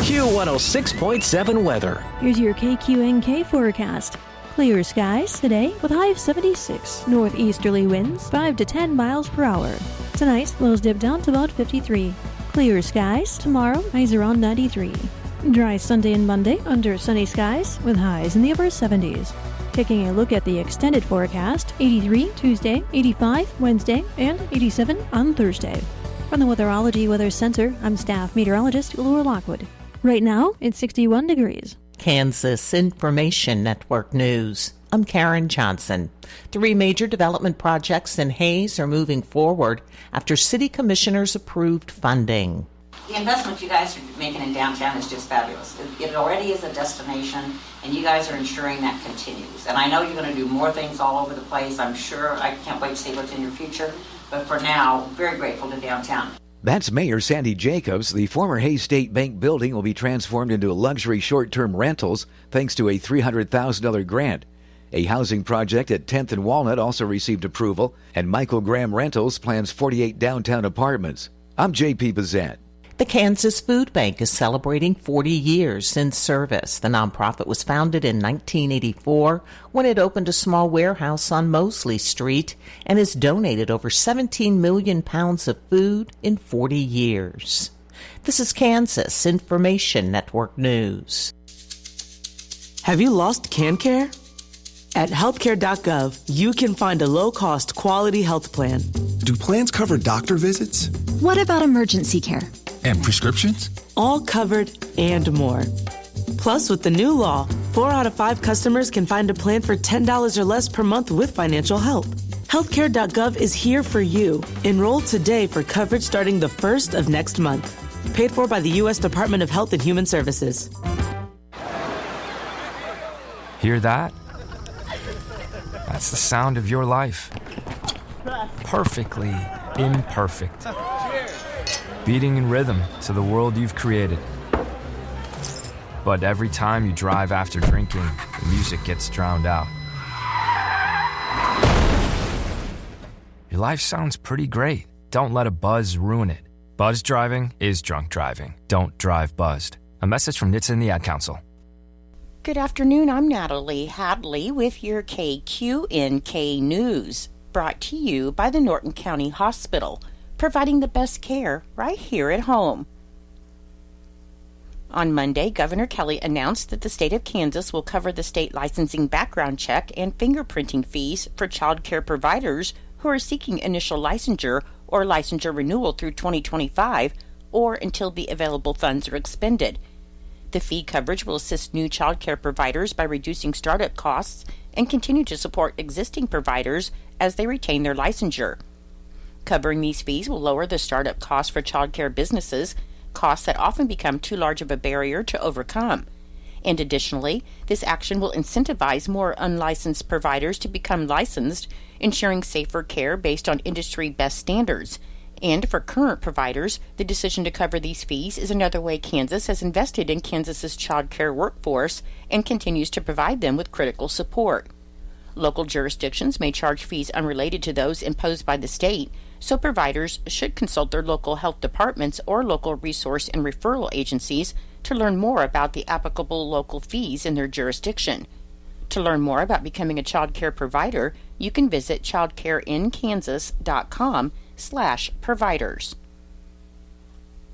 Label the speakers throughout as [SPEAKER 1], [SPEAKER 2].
[SPEAKER 1] Q106.7 weather.
[SPEAKER 2] Here's your KQNK forecast. Clear skies today with high of 76. Northeasterly winds 5 to 10 miles per hour. Tonight, lows dip down to about 53. Clear skies tomorrow, highs around 93. Dry Sunday and Monday under sunny skies with highs in the upper 70s. Taking a look at the extended forecast, 83 Tuesday, 85 Wednesday, and 87 on Thursday. From the Weatherology Weather Center, I'm staff meteorologist Laura Lockwood. Right now, it's 61 degrees.
[SPEAKER 3] Kansas Information Network News. I'm Karen Johnson. 3 major development projects in Hays are moving forward after city commissioners approved funding.
[SPEAKER 4] The investment you guys are making in downtown is just fabulous. It already is a destination, and you guys are ensuring that continues. And I know you're going to do more things all over the place. I'm sure. I can't wait to see what's in your future. But for now, very grateful to downtown.
[SPEAKER 5] That's Mayor Sandy Jacobs. The former Hays State Bank building will be transformed into luxury short-term rentals thanks to a $300,000 grant. A housing project at 10th and Walnut also received approval, and Michael Graham Rentals plans 48 downtown apartments. I'm J.P. Bazant.
[SPEAKER 3] The Kansas Food Bank is celebrating 40 years in service. The nonprofit was founded in 1984 when it opened a small warehouse on Mosley Street and has donated over 17 million pounds of food in 40 years. This is Kansas Information Network News.
[SPEAKER 6] Have you lost CanCare? At healthcare.gov, you can find a low-cost quality health plan.
[SPEAKER 7] Do plans cover doctor visits?
[SPEAKER 8] What about emergency care?
[SPEAKER 7] And prescriptions?
[SPEAKER 6] All covered and more. Plus, with the new law, 4 out of 5 customers can find a plan for $10 or less per month with financial help. Healthcare.gov is here for you. Enroll today for coverage starting the 1st of next month. Paid for by the U.S. Department of Health and Human Services.
[SPEAKER 9] Hear that? That's the sound of your life. Perfectly imperfect. Beating in rhythm to the world you've created. But every time you drive after drinking, the music gets drowned out. Your life sounds pretty great. Don't let a buzz ruin it. Buzz driving is drunk driving. Don't drive buzzed. A message from NHTSA and the Ad Council.
[SPEAKER 10] Good afternoon, I'm Natalie Hadley with your KQNK News, brought to you by the Norton County Hospital, providing the best care right here at home. On Monday, Governor Kelly announced that the state of Kansas will cover the state licensing background check and fingerprinting fees for child care providers who are seeking initial licensure or licensure renewal through 2025 or until the available funds are expended. The fee coverage will assist new child care providers by reducing startup costs and continue to support existing providers as they retain their licensure. Covering these fees will lower the startup costs for child care businesses, costs that often become too large of a barrier to overcome. And additionally, this action will incentivize more unlicensed providers to become licensed, ensuring safer care based on industry best standards. And for current providers, the decision to cover these fees is another way Kansas has invested in Kansas's child care workforce and continues to provide them with critical support. Local jurisdictions may charge fees unrelated to those imposed by the state, so providers should consult their local health departments or local resource and referral agencies to learn more about the applicable local fees in their jurisdiction. To learn more about becoming a child care provider, you can visit childcareinkansas.com/providers.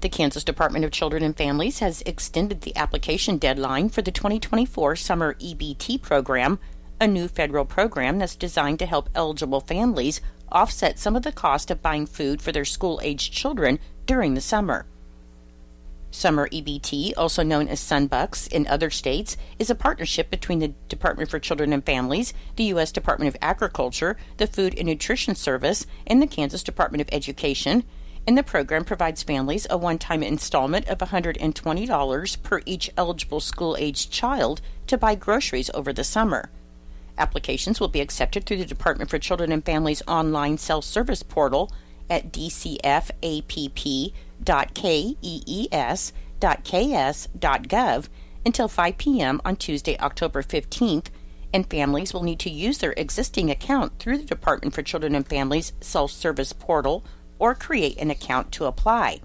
[SPEAKER 10] The Kansas Department of Children and Families has extended the application deadline for the 2024 Summer EBT program, a new federal program that's designed to help eligible families offset some of the cost of buying food for their school-aged children during the summer. Summer EBT, also known as Sunbucks in other states, is a partnership between the Department for Children and Families, the U.S. Department of Agriculture, the Food and Nutrition Service, and the Kansas Department of Education, and the program provides families a one-time installment of $120 per each eligible school-aged child to buy groceries over the summer. Applications will be accepted through the Department for Children and Families online self-service portal at dcfapp.kees.ks.gov until 5 p.m. on Tuesday, October 15th, and families will need to use their existing account through the Department for Children and Families self-service portal or create an account to apply.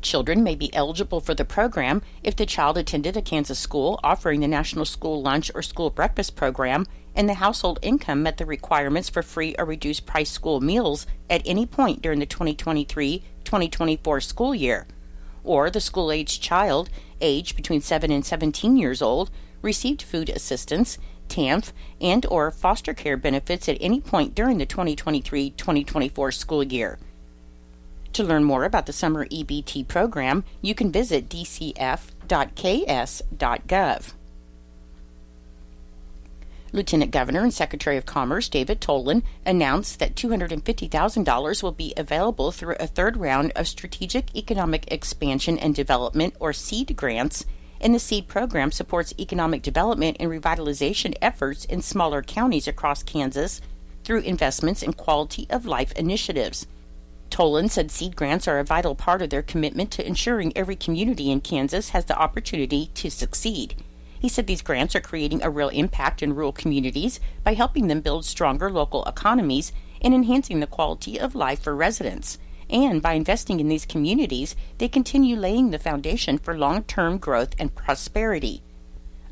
[SPEAKER 10] Children may be eligible for the program if the child attended a Kansas school offering the National School Lunch or School Breakfast program and the household income met the requirements for free or reduced price school meals at any point during the 2023-2024 school year. Or the school-aged child, aged between 7 and 17 years old, received food assistance, TANF, and or foster care benefits at any point during the 2023-2024 school year. To learn more about the summer EBT program, you can visit dcf.ks.gov. Lieutenant Governor and Secretary of Commerce David Tolan announced that $250,000 will be available through a third round of Strategic Economic Expansion and Development, or SEED grants, and the SEED program supports economic development and revitalization efforts in smaller counties across Kansas through investments in quality of life initiatives. Tolan said SEED grants are a vital part of their commitment to ensuring every community in Kansas has the opportunity to succeed. He said these grants are creating a real impact in rural communities by helping them build stronger local economies and enhancing the quality of life for residents. And by investing in these communities, they continue laying the foundation for long-term growth and prosperity.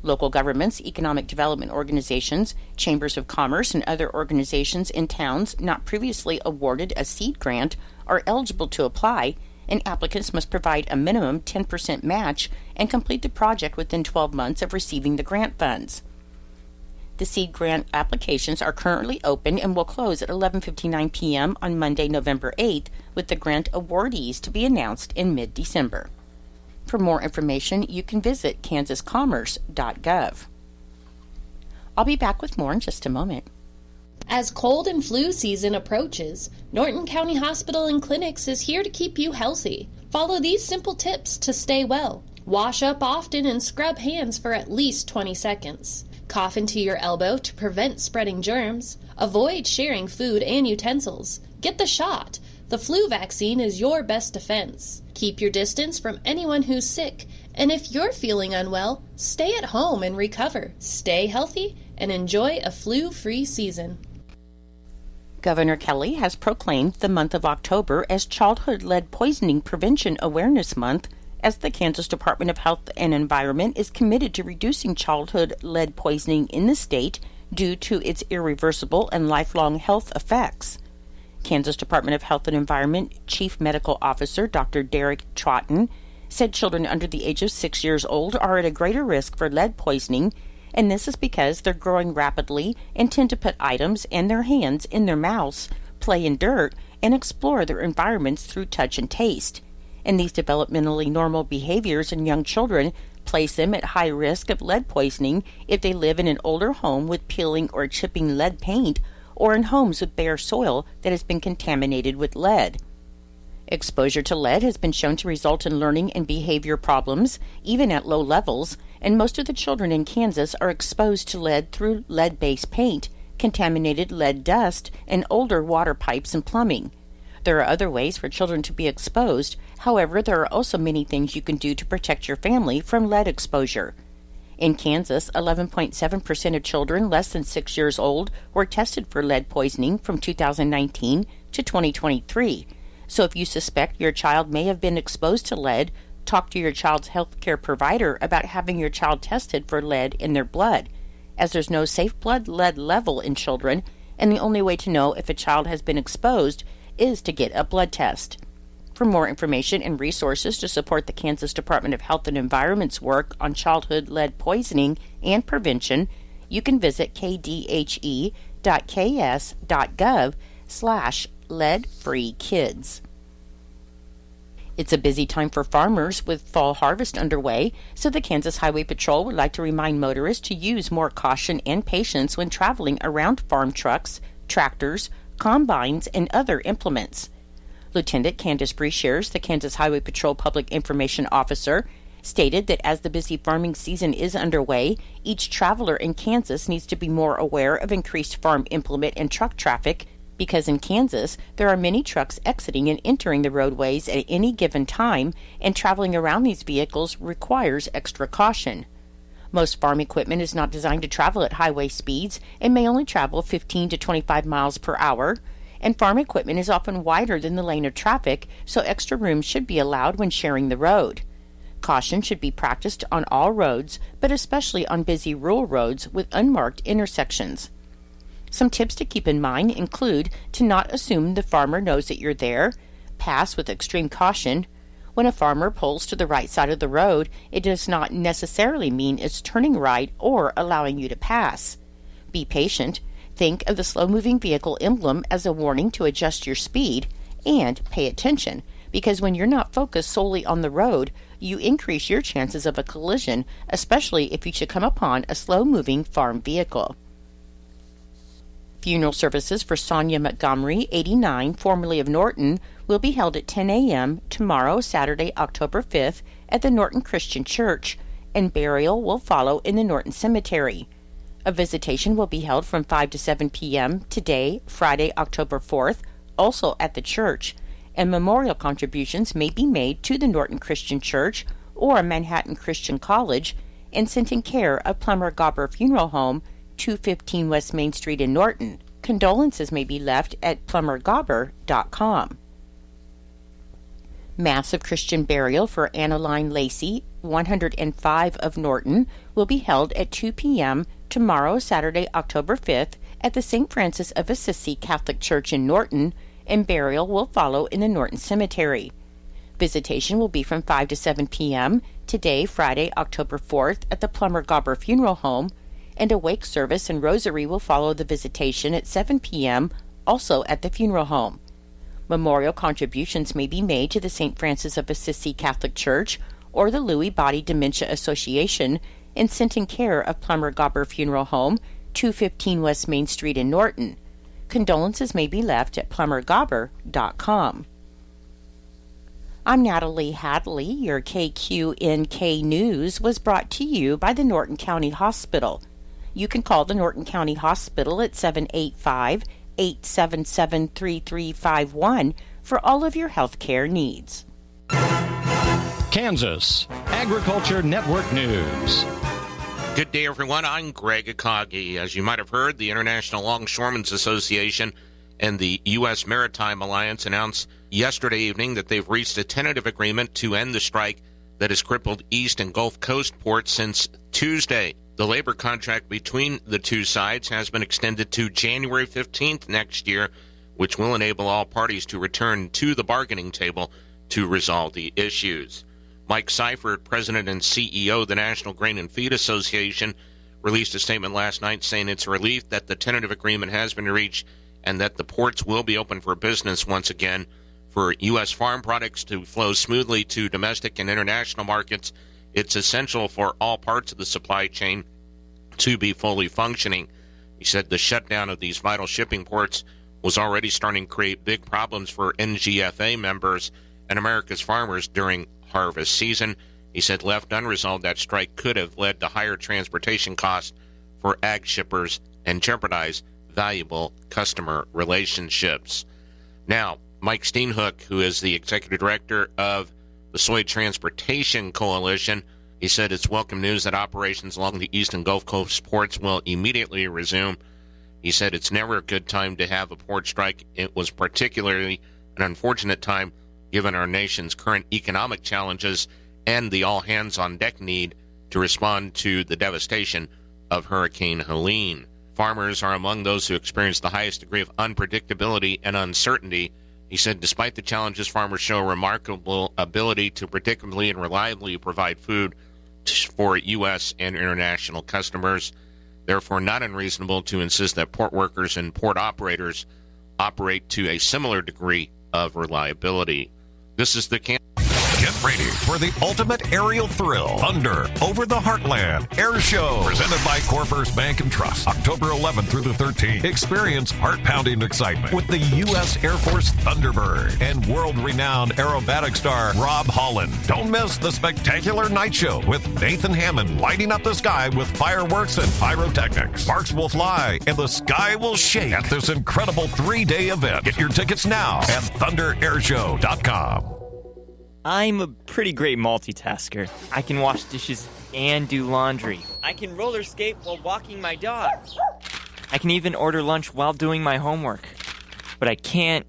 [SPEAKER 10] Local governments, economic development organizations, chambers of commerce, and other organizations in towns not previously awarded a SEED grant are eligible to apply, and applicants must provide a minimum 10% match and complete the project within 12 months of receiving the grant funds. The SEED grant applications are currently open and will close at 11:59 p.m. on Monday, November 8th, with the grant awardees to be announced in mid-December. For more information, you can visit kansascommerce.gov. I'll be back with more in just a moment.
[SPEAKER 1] As cold and flu season approaches, Norton County Hospital and Clinics is here to keep you healthy. Follow these simple tips to stay well. Wash up often and scrub hands for at least 20 seconds. Cough into your elbow to prevent spreading germs. Avoid sharing food and utensils. Get the shot. The flu vaccine is your best defense. Keep your distance from anyone who's sick. And if you're feeling unwell, stay at home and recover. Stay healthy and enjoy a flu-free season.
[SPEAKER 10] Governor Kelly has proclaimed the month of October as Childhood Lead Poisoning Prevention Awareness Month, as the Kansas Department of Health and Environment is committed to reducing childhood lead poisoning in the state due to its irreversible and lifelong health effects. Kansas Department of Health and Environment Chief Medical Officer Dr. Derek Troughton said children under the age of 6 years old are at a greater risk for lead poisoning, and this is because they're growing rapidly and tend to put items and their hands in their mouths, play in dirt, and explore their environments through touch and taste. And these developmentally normal behaviors in young children place them at high risk of lead poisoning if they live in an older home with peeling or chipping lead paint, or in homes with bare soil that has been contaminated with lead. Exposure to lead has been shown to result in learning and behavior problems, even at low levels, and most of the children in Kansas are exposed to lead through lead-based paint, contaminated lead dust, and older water pipes and plumbing. There are other ways for children to be exposed. However, there are also many things you can do to protect your family from lead exposure. In Kansas, 11.7% of children less than 6 years old were tested for lead poisoning from 2019 to 2023. So if you suspect your child may have been exposed to lead, talk to your child's health care provider about having your child tested for lead in their blood, as there's no safe blood lead level in children, and the only way to know if a child has been exposed is to get a blood test. For more information and resources to support the Kansas Department of Health and Environment's work on childhood lead poisoning and prevention, you can visit kdhe.ks.gov/lead-free-kids. It's a busy time for farmers with fall harvest underway, so the Kansas Highway Patrol would like to remind motorists to use more caution and patience when traveling around farm trucks, tractors, combines, and other implements. Lieutenant Candace Brechers, the Kansas Highway Patrol Public Information Officer, stated that as the busy farming season is underway, each traveler in Kansas needs to be more aware of increased farm implement and truck traffic, because in Kansas there are many trucks exiting and entering the roadways at any given time, and traveling around these vehicles requires extra caution. Most farm equipment is not designed to travel at highway speeds and may only travel 15 to 25 miles per hour, and farm equipment is often wider than the lane of traffic, so extra room should be allowed when sharing the road. Caution should be practiced on all roads, but especially on busy rural roads with unmarked intersections. Some tips to keep in mind include to not assume the farmer knows that you're there, pass with extreme caution. When a farmer pulls to the right side of the road, it does not necessarily mean it's turning right or allowing you to pass. Be patient. Think of the slow-moving vehicle emblem as a warning to adjust your speed, and pay attention, because when you're not focused solely on the road, you increase your chances of a collision, especially if you should come upon a slow-moving farm vehicle. Funeral services for Sonia Montgomery, 89, formerly of Norton, will be held at 10 a.m. tomorrow, Saturday, October 5th, at the Norton Christian Church, and burial will follow in the Norton Cemetery. A visitation will be held from 5 to 7 p.m. today, Friday, October 4th, also at the church, and memorial contributions may be made to the Norton Christian Church or Manhattan Christian College and sent in care of Plummer Gobber Funeral Home, 215 West Main Street in Norton. Condolences may be left at plummergobber.com. Massive Christian burial for Annaline Lacey, 105 of Norton, will be held at 2 p.m. tomorrow, Saturday, October 5th, at the St. Francis of Assisi Catholic Church in Norton, and burial will follow in the Norton Cemetery. Visitation will be from 5 to 7 p.m. today, Friday, October 4th, at the Plummer Gobber Funeral Home, and a wake service and rosary will follow the visitation at 7 p.m., also at the funeral home. Memorial contributions may be made to the St. Francis of Assisi Catholic Church or the Lewy Body Dementia Association and sent in care of Plummer Gobber Funeral Home, 215 West Main Street in Norton. Condolences may be left at plummergobber.com. I'm Natalie Hadley. Your KQNK News was brought to you by the Norton County Hospital. You can call the Norton County Hospital at 785-877-3351 for all of your health care needs.
[SPEAKER 11] Kansas Agriculture Network News.
[SPEAKER 12] Good day, everyone. I'm Greg Akagi. As you might have heard, the International Longshoremen's Association and the U.S. Maritime Alliance announced yesterday evening that they've reached a tentative agreement to end the strike that has crippled East and Gulf Coast ports since Tuesday. The labor contract between the two sides has been extended to January 15th next year, which will enable all parties to return to the bargaining table to resolve the issues. Mike Seifert, president and CEO of the National Grain and Feed Association, released a statement last night saying it's a relief that the tentative agreement has been reached and that the ports will be open for business once again. For U.S. farm products to flow smoothly to domestic and international markets, it's essential for all parts of the supply chain to be fully functioning. He said the shutdown of these vital shipping ports was already starting to create big problems for NGFA members and America's farmers during harvest season. He said left unresolved, that strike could have led to higher transportation costs for ag shippers and jeopardize valuable customer relationships. Now, Mike Steenhoek, who is the executive director of the Soy Transportation Coalition, he said it's welcome news that operations along the East and Gulf Coast ports will immediately resume. He said it's never a good time to have a port strike. It was particularly an unfortunate time given our nation's current economic challenges and the all-hands-on-deck need to respond to the devastation of Hurricane Helene. Farmers are among those who experience the highest degree of unpredictability and uncertainty. He said despite the challenges, farmers show a remarkable ability to predictably and reliably provide food for U.S. and international customers. Therefore, not unreasonable to insist that port workers and port operators operate to a similar degree of reliability. This is the
[SPEAKER 13] Get ready for the ultimate aerial thrill. Thunder Over the Heartland Air Show. Presented by CoreFirst Bank and Trust. October 11th through the 13th. Experience heart-pounding excitement with the U.S. Air Force Thunderbird and world-renowned aerobatic star Rob Holland. Don't miss the spectacular night show with Nathan Hammond lighting up the sky with fireworks and pyrotechnics. Sparks will fly and the sky will shake at this incredible 3-day event. Get your tickets now at thunderairshow.com.
[SPEAKER 14] I'm a pretty great multitasker. I can wash dishes and do laundry. I can roller skate while walking my dog. I can even order lunch while doing my homework. but I can't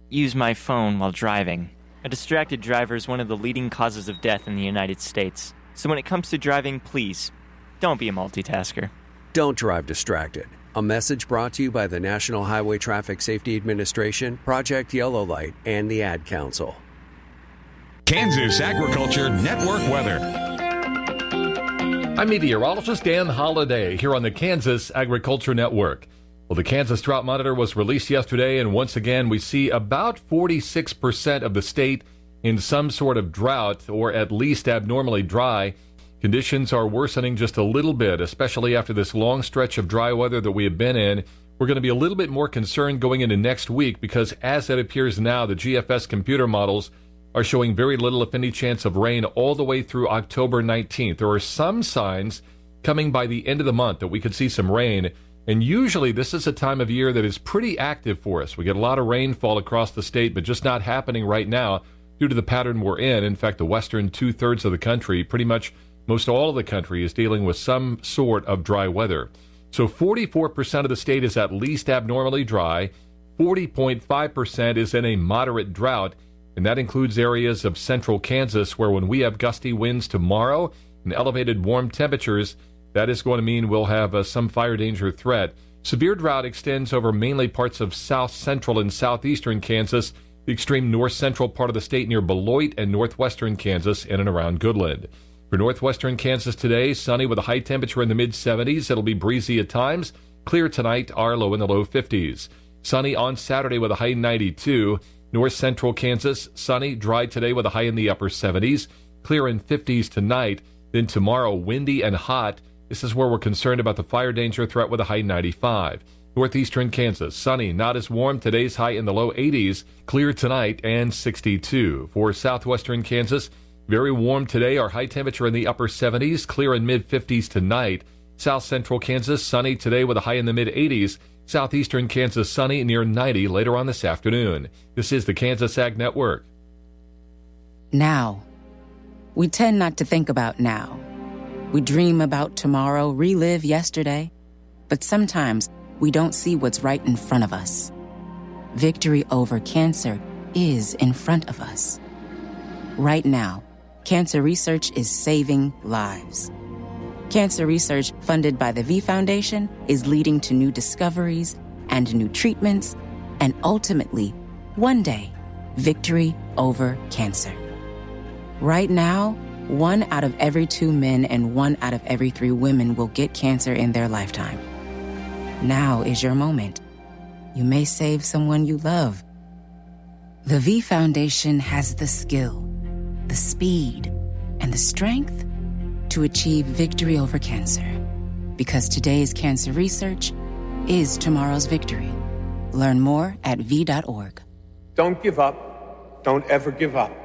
[SPEAKER 14] use my phone while driving. A distracted driver is one of the leading causes of death in the United States. So when it comes to driving, please, don't be a multitasker.
[SPEAKER 15] Don't drive distracted. A message brought to you by the National Highway Traffic Safety Administration, Project Yellow Light, and the Ad Council.
[SPEAKER 13] Kansas Agriculture Network weather.
[SPEAKER 16] I'm meteorologist Dan Holliday here on the Kansas Agriculture Network. Well, the Kansas Drought Monitor was released yesterday, and once again, we see about 46% of the state in some sort of drought or at least abnormally dry. Conditions are worsening just a little bit, especially after this long stretch of dry weather that we have been in. We're going to be a little bit more concerned going into next week because as it appears now, the GFS computer models are showing very little, if any, chance of rain all the way through October 19th. There are some signs coming by the end of the month that we could see some rain. And usually this is a time of year that is pretty active for us. We get a lot of rainfall across the state, but just not happening right now due to the pattern we're in. In fact, the western two-thirds of the country, pretty much most all of the country, is dealing with some sort of dry weather. So 44% of the state is at least abnormally dry. 40.5% is in a moderate drought, and that includes areas of central Kansas where when we have gusty winds tomorrow and elevated warm temperatures, that is going to mean we'll have some fire danger threat. Severe drought extends over mainly parts of south central and southeastern Kansas, the extreme north central part of the state near Beloit, and northwestern Kansas in and around Goodland. For northwestern Kansas today, sunny with a high temperature in the mid-70s. It'll be breezy at times. Clear tonight, our low in the low 50s. Sunny on Saturday with a high 92. North central Kansas, sunny, dry today with a high in the upper 70s. Clear in 50s tonight. Then tomorrow, windy and hot. This is where we're concerned about the fire danger threat with a high 95. Northeastern Kansas, sunny, not as warm. Today's high in the low 80s. Clear tonight and 62. For southwestern Kansas, very warm today. Our high temperature in the upper 70s. Clear in mid-50s tonight. South central Kansas, sunny today with a high in the mid-80s. Southeastern Kansas, sunny near 90 later on this afternoon. This is the Kansas Ag Network.
[SPEAKER 17] Now. We tend not to think about now. We dream about tomorrow, relive yesterday, but sometimes we don't see what's right in front of us. Victory over cancer is in front of us. Right now, cancer research is saving lives. Cancer research funded by the V Foundation is leading to new discoveries and new treatments, and ultimately, one day, victory over cancer. Right now, 1 out of every 2 men and 1 out of every 3 women will get cancer in their lifetime. Now is your moment. You may save someone you love. The V Foundation has the skill, the speed, and the strength to achieve victory over cancer. Because today's cancer research is tomorrow's victory. Learn more at V.org.
[SPEAKER 18] Don't give up. Don't ever give up.